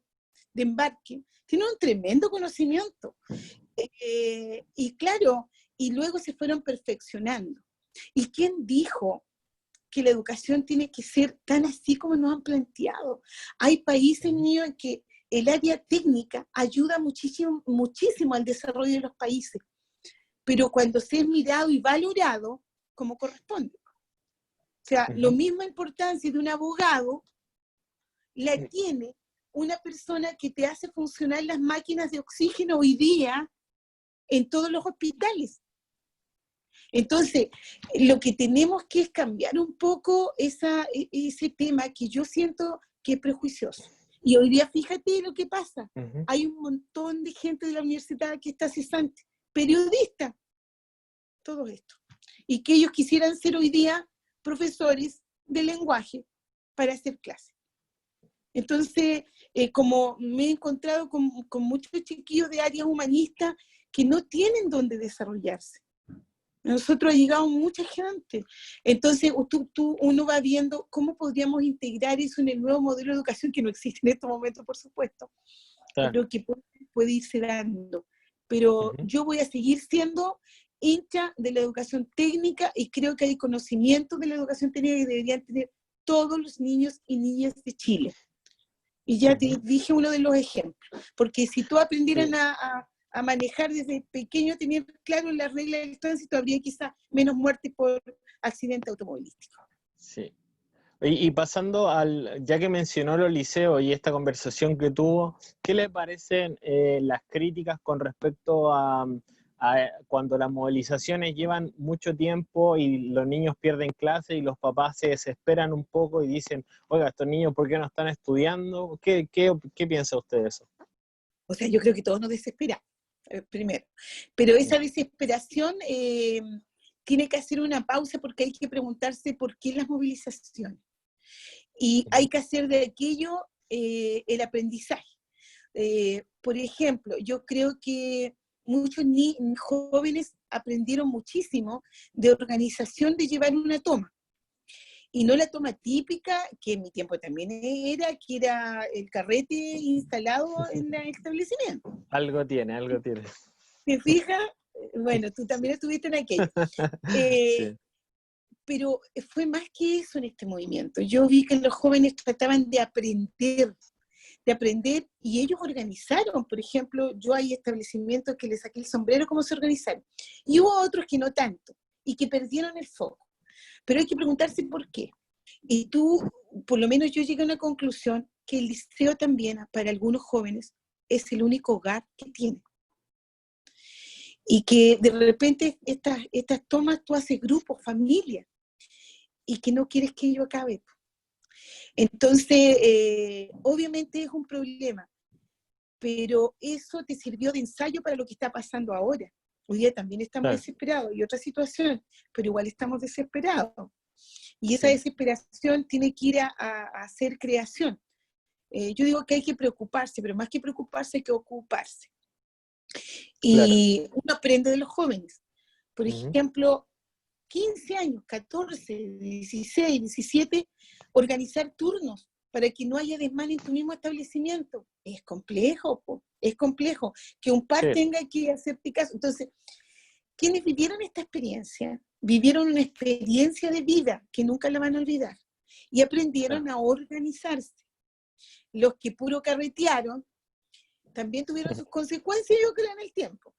de embarque, tienen un tremendo conocimiento. Y claro, y luego se fueron perfeccionando. ¿Y quién dijo que la educación tiene que ser tan así como nos han planteado? Hay países míos en que el área técnica ayuda muchísimo, muchísimo al desarrollo de los países, pero cuando se es mirado y valorado como corresponde. O sea, la misma importancia de un abogado la tiene una persona que te hace funcionar las máquinas de oxígeno hoy día en todos los hospitales. Entonces, lo que tenemos que es cambiar un poco ese tema que yo siento que es prejuicioso. Y hoy día, fíjate lo que pasa. Hay un montón de gente de la universidad que está cesante, periodistas, todo esto. Y que ellos quisieran ser hoy día profesores de lenguaje para hacer clases. Entonces, como me he encontrado con muchos chiquillos de áreas humanistas que no tienen dónde desarrollarse. Nosotros ha llegado mucha gente. Entonces, uno va viendo cómo podríamos integrar eso en el nuevo modelo de educación, que no existe en estos momentos, por supuesto, pero que puede irse dando. Pero yo voy a seguir siendo hincha de la educación técnica y creo que hay conocimientos de la educación técnica que deberían tener todos los niños y niñas de Chile. Y ya te dije uno de los ejemplos, porque si tú aprendieran a manejar desde pequeño, tener claro las reglas del tránsito, habría quizás menos muertes por accidente automovilístico. Sí. Y pasando ya que mencionó los liceos y esta conversación que tuvo, ¿qué le parecen las críticas con respecto a cuando las movilizaciones llevan mucho tiempo y los niños pierden clase y los papás se desesperan un poco y dicen, oiga, estos niños, ¿por qué no están estudiando? ¿Qué piensa usted de eso? O sea, yo creo que todos nos desesperamos, primero. Pero esa desesperación tiene que hacer una pausa porque hay que preguntarse por qué las movilizaciones. Y hay que hacer de aquello el aprendizaje. Por ejemplo, yo creo que muchos jóvenes aprendieron muchísimo de organización, de llevar una toma. Y no la toma típica, que en mi tiempo también era, que era el carrete instalado en el establecimiento. Algo tiene. ¿Te fijas? Bueno, tú también estuviste en aquello. Sí. Pero fue más que eso en este movimiento. Yo vi que los jóvenes trataban de aprender, y ellos organizaron. Por ejemplo, yo hay establecimientos que les saqué el sombrero cómo se organizaron, y hubo otros que no tanto, y que perdieron el foco. Pero hay que preguntarse por qué. Y por lo menos yo llegué a una conclusión que el liceo también, para algunos jóvenes, es el único hogar que tienen. Y que de repente estas tomas tú haces grupos, familia, y que no quieres que ello acabe. Entonces, obviamente es un problema, pero eso te sirvió de ensayo para lo que está pasando ahora. Hoy día también estamos desesperados, y otra situación, pero igual estamos desesperados. Y esa desesperación tiene que ir a hacer creación. Yo digo que hay que preocuparse, pero más que preocuparse hay que ocuparse. Y uno aprende de los jóvenes. Por ejemplo, 15 años, 14, 16, 17, organizar turnos para que no haya desmán en tu mismo establecimiento. Es complejo, es complejo. Que un par tenga que hacerte caso. Entonces, quienes vivieron esta experiencia, vivieron una experiencia de vida que nunca la van a olvidar y aprendieron a organizarse. Los que puro carretearon también tuvieron sus consecuencias, yo creo, en el tiempo.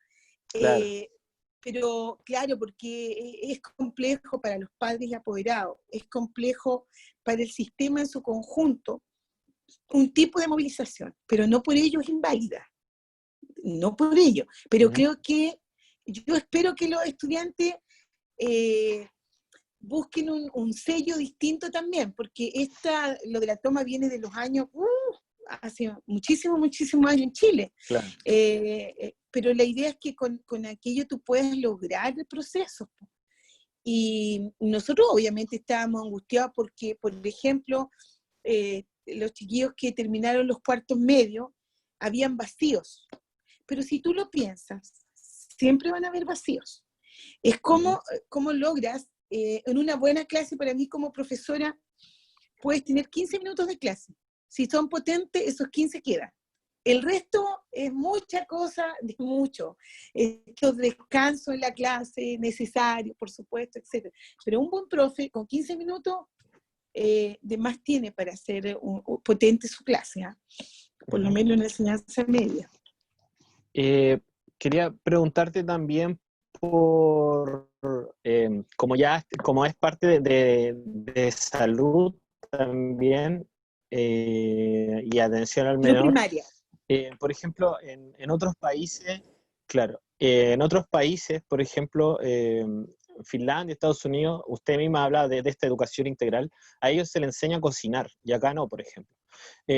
Pero claro, porque es complejo para los padres y apoderados, es complejo para el sistema en su conjunto, un tipo de movilización, pero no por ello es inválida, no por ello, pero creo que yo espero que los estudiantes busquen un sello distinto también, porque lo de la toma viene de los años, hace muchísimos años en Chile. Claro. Pero la idea es que con aquello tú puedas lograr el proceso. Y nosotros obviamente estábamos angustiados porque, por ejemplo, los chiquillos que terminaron los cuartos medios, habían vacíos. Pero si tú lo piensas, siempre van a haber vacíos. Es como logras, en una buena clase, para mí como profesora, puedes tener 15 minutos de clase. Si son potentes, esos 15 quedan. El resto es mucha cosa, de mucho. Estos descansos en la clase, necesarios, por supuesto, etc. Pero un buen profe, con 15 minutos, de más tiene para hacer potente su clase, ¿eh? Por lo menos en la enseñanza media. Quería preguntarte también como es parte de salud también, y atención al Salud menor. primaria. Por ejemplo, en otros países, claro, en otros países, por ejemplo, Finlandia, Estados Unidos, usted misma habla de esta educación integral, a ellos se les enseña a cocinar, y acá no, por ejemplo.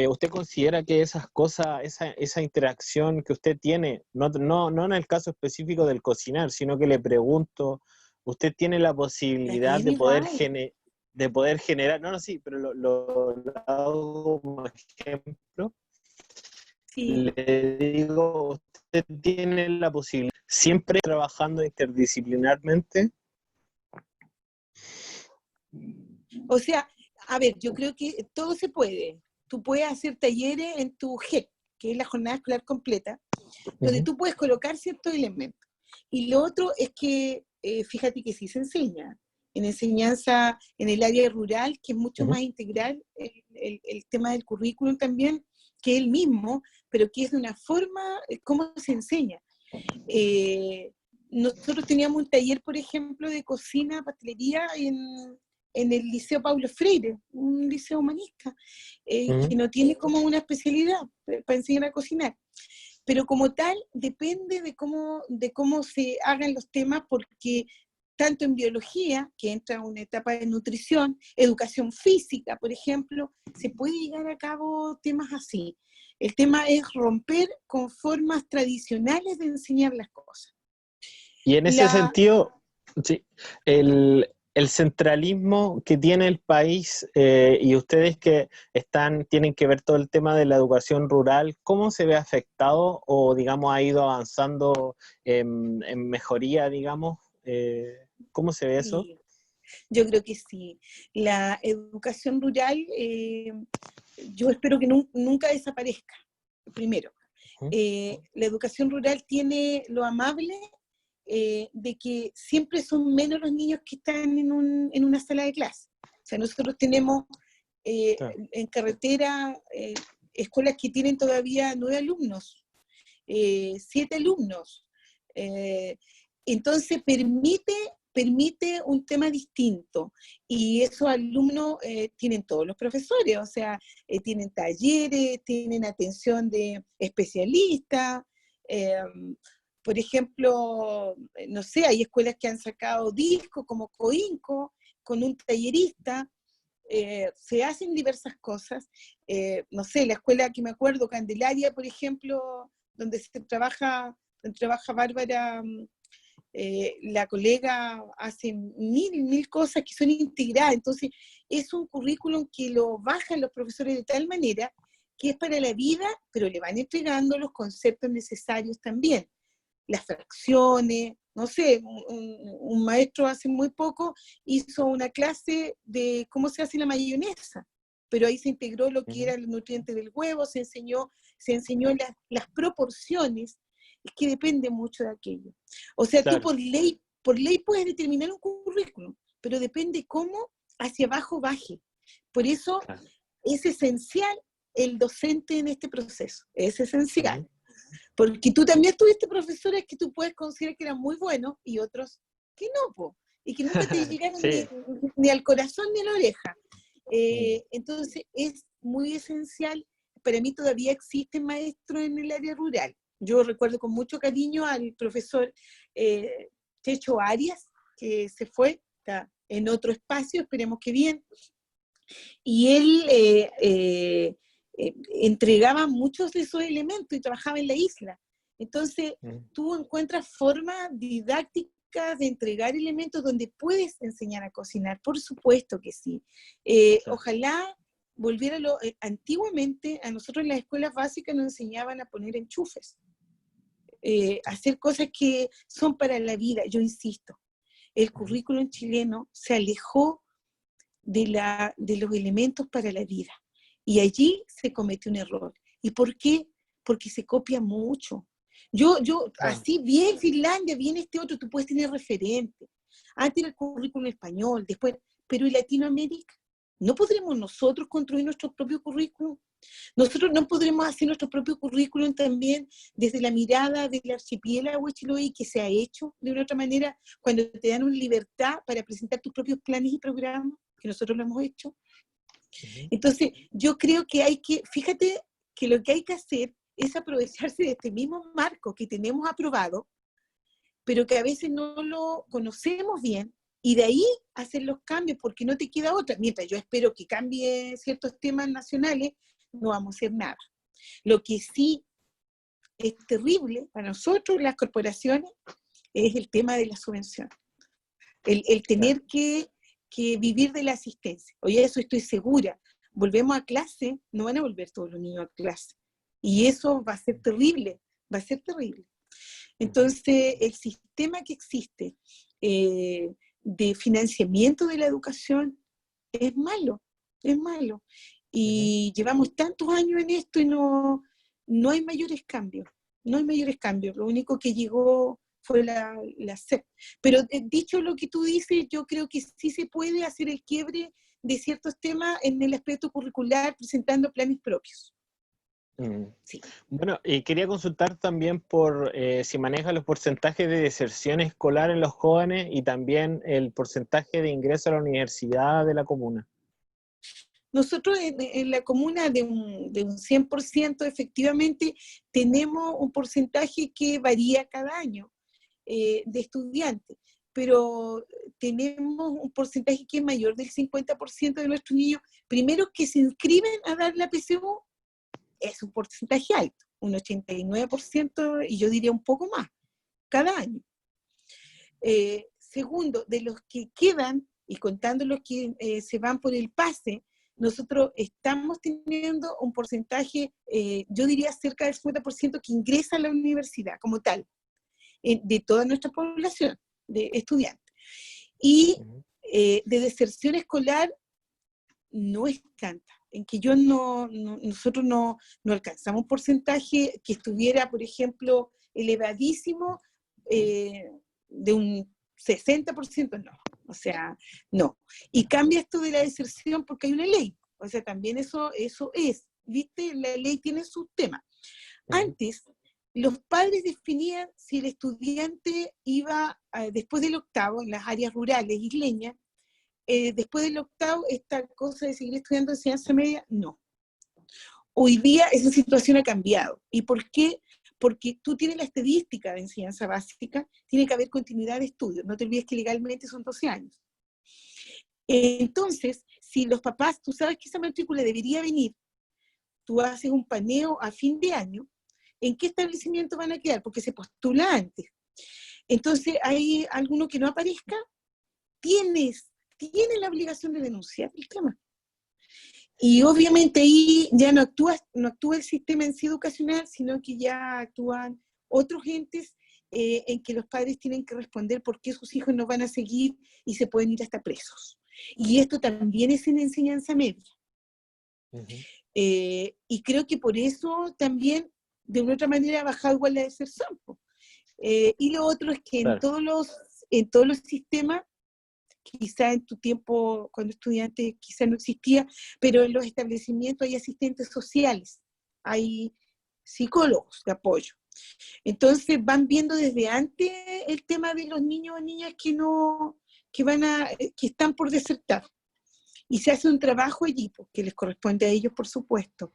¿Usted considera que esas cosas, esa interacción que usted tiene, no en el caso específico del cocinar, sino que le pregunto, usted tiene la posibilidad Bien de poder generar, sí, pero lo hago como ejemplo. Sí. Le digo, usted tiene la posibilidad, siempre trabajando interdisciplinarmente. O sea, a ver, yo creo que todo se puede. Tú puedes hacer talleres en tu GEC, que es la jornada escolar completa, donde tú puedes colocar ciertos elementos. Y lo otro es que, fíjate que sí se enseña, en enseñanza en el área rural, que es mucho más integral, el tema del currículum también, que es el mismo, pero que es de una forma, cómo se enseña. Nosotros teníamos un taller, por ejemplo, de cocina, pastelería en el Liceo Paulo Freire, un liceo humanista, que no tiene como una especialidad para enseñar a cocinar. Pero como tal, depende de cómo se hagan los temas, porque tanto en biología, que entra una etapa de nutrición, educación física, por ejemplo, se puede llegar a cabo temas así. El tema es romper con formas tradicionales de enseñar las cosas. Y en ese sentido, sí, el centralismo que tiene el país, y ustedes que tienen que ver todo el tema de la educación rural, ¿cómo se ve afectado o, digamos, ha ido avanzando en mejoría, digamos? ¿Cómo se ve eso? Sí, yo creo que sí. La educación rural, yo espero que nunca desaparezca, primero. La educación rural tiene lo amable de que siempre son menos los niños que están en una sala de clase. O sea, nosotros tenemos en carretera escuelas que tienen todavía 9 alumnos, 7 alumnos. Entonces permite un tema distinto, y esos alumnos tienen todos los profesores, o sea, tienen talleres, tienen atención de especialistas. Por ejemplo, no sé, hay escuelas que han sacado discos como Coinco, con un tallerista. Se hacen diversas cosas. No sé, la escuela que me acuerdo, Candelaria, por ejemplo, donde trabaja Bárbara, la colega, hace mil cosas que son integradas. Entonces es un currículum que lo bajan los profesores de tal manera que es para la vida, pero le van entregando los conceptos necesarios también, las fracciones. No sé, un maestro hace muy poco hizo una clase de cómo se hace la mayonesa, pero ahí se integró lo que era el nutriente del huevo, se enseñó las proporciones. Es que depende mucho de aquello. O sea, claro, tú por ley puedes determinar un currículum, pero depende cómo hacia abajo baje. Por eso claro, es esencial el docente en este proceso, es esencial. Porque tú también tuviste profesores que tú puedes considerar que eran muy buenos y otros que no, po, y que nunca te llegaron sí, ni al corazón ni a la oreja. Entonces es muy esencial. Para mí todavía existen maestros en el área rural. Yo recuerdo con mucho cariño al profesor Checho Arias, que se fue, está en otro espacio, esperemos que bien, y él entregaba muchos de esos elementos y trabajaba en la isla. Entonces, tú encuentras formas didácticas de entregar elementos donde puedes enseñar a cocinar, por supuesto que sí. Claro. Ojalá volviera antiguamente, a nosotros en las escuelas básicas nos enseñaban a poner enchufes, hacer cosas que son para la vida. Yo insisto, el currículum chileno se alejó de los elementos para la vida. Y allí se comete un error. ¿Y por qué? Porque se copia mucho. Así, bien Finlandia, bien este otro, tú puedes tener referente. Antes era el currículum español, después, pero ¿y Latinoamérica? ¿No podremos nosotros construir nuestro propio currículum? Nosotros no podremos hacer nuestro propio currículum también desde la mirada del archipiélago de Chiloé, que se ha hecho de una otra manera cuando te dan una libertad para presentar tus propios planes y programas, que nosotros lo hemos hecho. Entonces, yo creo que fíjate que lo que hay que hacer es aprovecharse de este mismo marco que tenemos aprobado, pero que a veces no lo conocemos bien, y de ahí hacer los cambios, porque no te queda otra. Mientras yo espero que cambie ciertos temas nacionales, no vamos a hacer nada. Lo que sí es terrible para nosotros, las corporaciones, es el tema de la subvención. El tener que vivir de la asistencia. Oye, eso estoy segura. Volvemos a clase, no van a volver todos los niños a clase. Y eso va a ser terrible, va a ser terrible. Entonces, el sistema que existe de financiamiento de la educación es malo, es malo. Y llevamos tantos años en esto y no hay mayores cambios, no hay mayores cambios. Lo único que llegó fue la SEP. Pero dicho lo que tú dices, yo creo que sí se puede hacer el quiebre de ciertos temas en el aspecto curricular presentando planes propios. Sí. Bueno, quería consultar también por si maneja los porcentajes de deserción escolar en los jóvenes y también el porcentaje de ingreso a la universidad de la comuna. Nosotros en la comuna de un 100% efectivamente tenemos un porcentaje que varía cada año de estudiantes, pero tenemos un porcentaje que es mayor del 50% de nuestros niños, primero que se inscriben a dar la PSU, es un porcentaje alto, un 89%, y yo diría un poco más, cada año. Segundo, de los que quedan, y contando los que se van por el pase, nosotros estamos teniendo un porcentaje, yo diría cerca del 50% que ingresa a la universidad como tal, de toda nuestra población de estudiantes. Y de deserción escolar no es tanta, en que nosotros no alcanzamos un porcentaje que estuviera, por ejemplo, elevadísimo, de un 60%, no. O sea, no. Y cambia esto de la deserción porque hay una ley. O sea, también eso es, ¿viste? La ley tiene su tema. Antes, los padres definían si el estudiante iba después del octavo, en las áreas rurales, isleñas, después del octavo, esta cosa de seguir estudiando enseñanza media, no. Hoy día esa situación ha cambiado. ¿Y por qué? Porque tú tienes la estadística de enseñanza básica, tiene que haber continuidad de estudios. No te olvides que legalmente son 12 años. Entonces, si los papás, tú sabes que esa matrícula debería venir, tú haces un paneo a fin de año, ¿en qué establecimiento van a quedar? Porque se postula antes. Entonces, hay alguno que no aparezca, tiene la obligación de denunciar el tema. Y obviamente ahí ya no actúa el sistema en sí educacional, sino que ya actúan otros entes en que los padres tienen que responder por qué sus hijos no van a seguir y se pueden ir hasta presos. Y esto también es en enseñanza media. Y creo que por eso también, de una otra manera, ha bajado igual la deserción. Y lo otro es que claro, en todos los sistemas, quizá en tu tiempo, cuando estudiante, quizá no existía, pero en los establecimientos hay asistentes sociales, hay psicólogos de apoyo. Entonces van viendo desde antes el tema de los niños o niñas que están por desertar. Y se hace un trabajo allí, que les corresponde a ellos, por supuesto.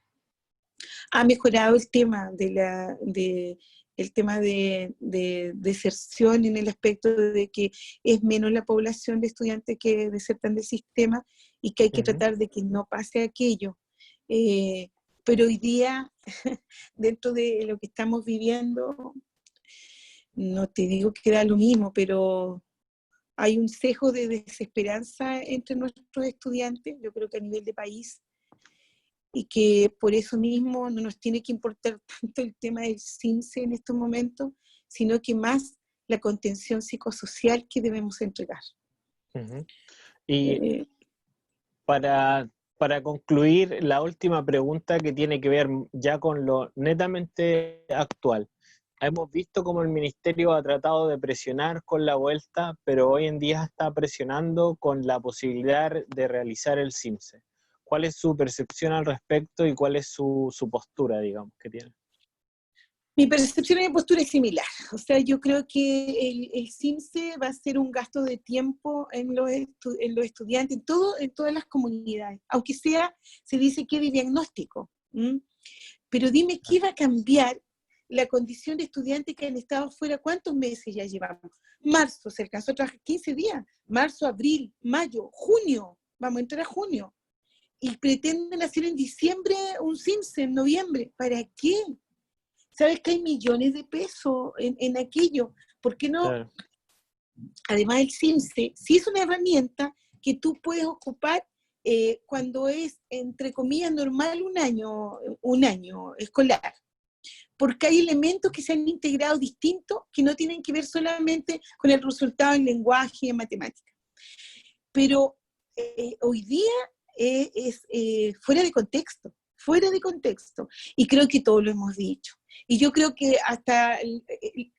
Ha mejorado el tema de el tema de deserción en el aspecto de que es menos la población de estudiantes que desertan del sistema y que hay que tratar de que no pase aquello. Pero hoy día, dentro de lo que estamos viviendo, no te digo que da lo mismo, pero hay un sesgo de desesperanza entre nuestros estudiantes, yo creo que a nivel de país, y que por eso mismo no nos tiene que importar tanto el tema del CINSE en estos momentos, sino que más la contención psicosocial que debemos entregar. Y para concluir, la última pregunta que tiene que ver ya con lo netamente actual. Hemos visto cómo el ministerio ha tratado de presionar con la vuelta, pero hoy en día está presionando con la posibilidad de realizar el CIMSE. ¿Cuál es su percepción al respecto y cuál es su postura, digamos, que tiene? Mi percepción y mi postura es similar. O sea, yo creo que el CIMSE va a ser un gasto de tiempo en los estudiantes, en todas las comunidades, aunque sea, se dice que de diagnóstico. Pero dime, ¿qué va a cambiar la condición de estudiantes que han estado fuera? ¿Cuántos meses ya llevamos? Marzo, se alcanzó a trabajar 15 días. Marzo, abril, mayo, junio. Vamos a entrar a junio. Y pretenden hacer en diciembre un CIMSE, en noviembre. ¿Para qué? Sabes que hay millones de pesos en aquello. ¿Por qué no? Claro. Además, el CIMSE sí es una herramienta que tú puedes ocupar cuando es, entre comillas, normal un año escolar. Porque hay elementos que se han integrado distintos que no tienen que ver solamente con el resultado en lenguaje y en matemática. Pero hoy día es fuera de contexto. Y creo que todos lo hemos dicho. Y yo creo que hasta,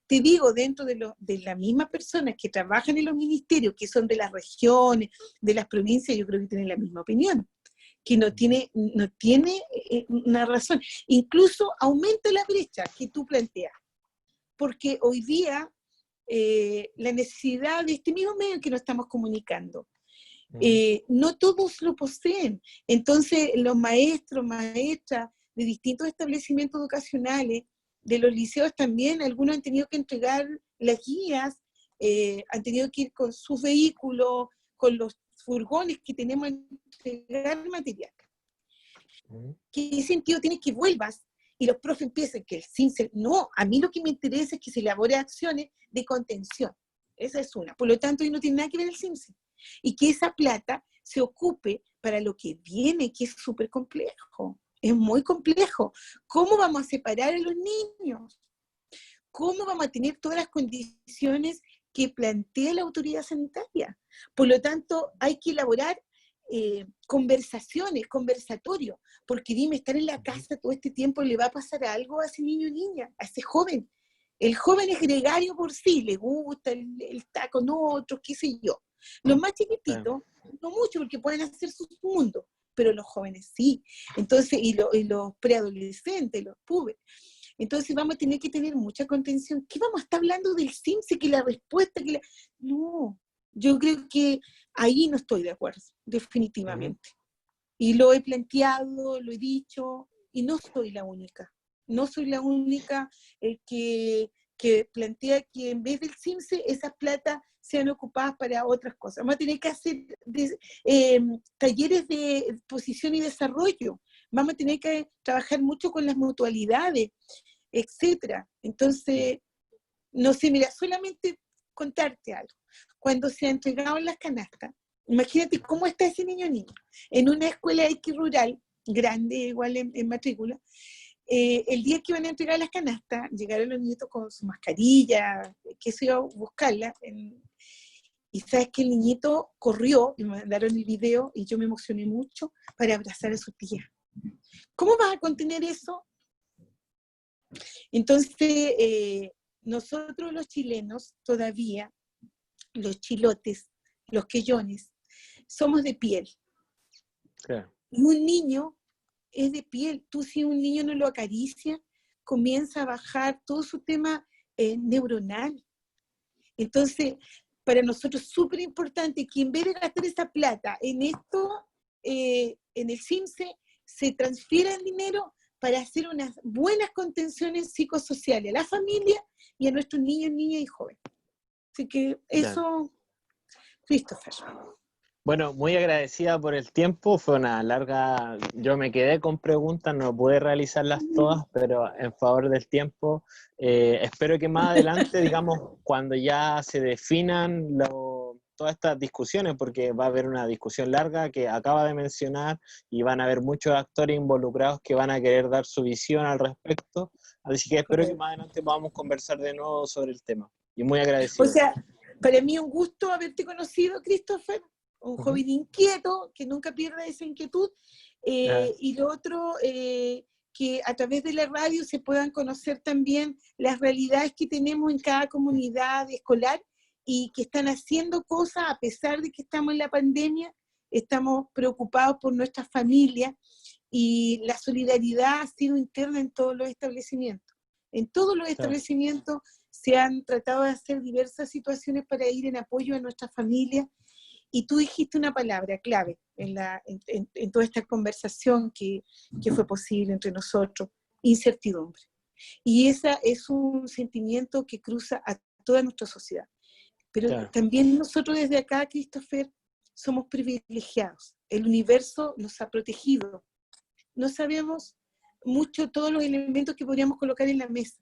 te digo, dentro de las mismas personas que trabajan en los ministerios, que son de las regiones, de las provincias, yo creo que tienen la misma opinión, que no tiene una razón. Incluso aumenta la brecha que tú planteas, porque hoy día la necesidad de este mismo medio que nos estamos comunicando, no todos lo poseen. Entonces, los maestros, maestras de distintos establecimientos educacionales, de los liceos también, algunos han tenido que entregar las guías, han tenido que ir con sus vehículos, con los furgones que tenemos a entregar material. ¿Qué sentido tiene que vuelvas y los profes empiecen que el CINSE? No, a mí lo que me interesa es que se elaboren acciones de contención. Esa es una. Por lo tanto, hoy no tiene nada que ver el CINSE. Y que esa plata se ocupe para lo que viene, que es súper complejo. Es muy complejo. ¿Cómo vamos a separar a los niños? ¿Cómo vamos a tener todas las condiciones que plantea la autoridad sanitaria? Por lo tanto, hay que elaborar conversatorios, porque dime, estar en la casa todo este tiempo, ¿le va a pasar algo a ese niño o niña, a ese joven? El joven es gregario por sí, le gusta, el está con otros, qué sé yo. Los más chiquititos, no mucho, porque pueden hacer sus mundos, pero los jóvenes sí. Entonces, y los preadolescentes, los púberes. Entonces vamos a tener que tener mucha contención. ¿Qué vamos a estar hablando del CIMSE? Que la respuesta, No, yo creo que ahí no estoy de acuerdo, definitivamente. Y lo he planteado, lo he dicho, y no soy la única. No soy la única que plantea que en vez del CIMSE, esas plata sean ocupadas para otras cosas. Vamos a tener que hacer talleres de exposición y desarrollo. Vamos a tener que trabajar mucho con las mutualidades, etcétera. Entonces, no sé, mira, solamente contarte algo. Cuando se entregaban las canastas, imagínate cómo está ese niño o niña. En una escuela X rural, grande, igual en matrícula, el día que iban a entregar las canastas, llegaron los nietos con su mascarilla, que se iba a buscarla, y sabes que el niñito corrió, y me mandaron el video, y yo me emocioné mucho para abrazar a su tía. ¿Cómo vas a contener eso? Entonces, nosotros los chilenos, todavía, los chilotes, los queyones, somos de piel. Claro. Y un niño es de piel. Tú, si un niño no lo acaricia, comienza a bajar todo su tema neuronal. Entonces, para nosotros es súper importante que en vez de gastar esa plata en esto, en el CIMSE, se transfiera el dinero para hacer unas buenas contenciones psicosociales a la familia y a nuestros niños, niñas y jóvenes. Así que eso, Christopher. Bueno, muy agradecida por el tiempo, fue una larga, yo me quedé con preguntas, no pude realizarlas todas, pero en favor del tiempo, espero que más adelante, digamos, cuando ya se definan todas estas discusiones, porque va a haber una discusión larga que acaba de mencionar y van a haber muchos actores involucrados que van a querer dar su visión al respecto, así que espero que más adelante podamos conversar de nuevo sobre el tema, y muy agradecido. O sea, para mí un gusto haberte conocido, Christopher, un joven inquieto, que nunca pierda esa inquietud, y lo otro, que a través de la radio se puedan conocer también las realidades que tenemos en cada comunidad escolar y que están haciendo cosas a pesar de que estamos en la pandemia, estamos preocupados por nuestras familias y la solidaridad ha sido interna en todos los establecimientos. En todos los establecimientos se han tratado de hacer diversas situaciones para ir en apoyo a nuestras familias. Y tú dijiste una palabra clave en toda esta conversación que fue posible entre nosotros, incertidumbre. Y ese es un sentimiento que cruza a toda nuestra sociedad. Pero también nosotros desde acá, Christopher, somos privilegiados. El universo nos ha protegido. No sabemos mucho todos los elementos que podríamos colocar en la mesa.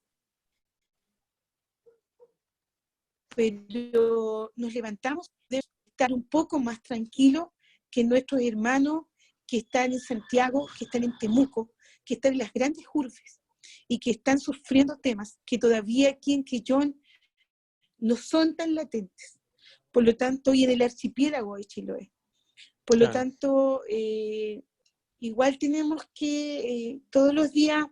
Pero nos levantamos de estar un poco más tranquilos que nuestros hermanos que están en Santiago, que están en Temuco, que están en las grandes urbes y que están sufriendo temas que todavía aquí en Quellón no son tan latentes. Por lo tanto, y en el archipiélago de Chiloé. Por lo tanto, igual tenemos que todos los días,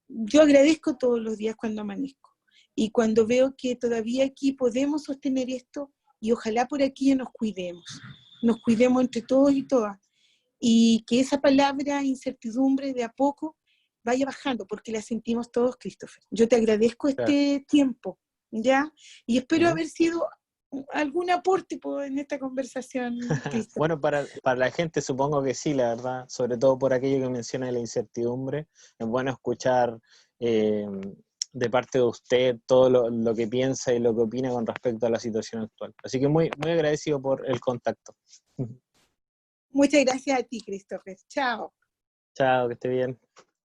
yo agradezco todos los días cuando amanezco. Y cuando veo que todavía aquí podemos sostener esto, y ojalá por aquí nos cuidemos entre todos y todas, y que esa palabra incertidumbre de a poco vaya bajando, porque la sentimos todos, Christopher. Yo te agradezco este tiempo, ¿ya? Y espero haber sido algún aporte en esta conversación, Christopher. Bueno, para la gente supongo que sí, la verdad, sobre todo por aquello que menciona de la incertidumbre, es bueno escuchar de parte de usted todo lo que piensa y lo que opina con respecto a la situación actual. Así que muy, muy agradecido por el contacto. Muchas gracias a ti, Christopher. Chao. Chao, que esté bien.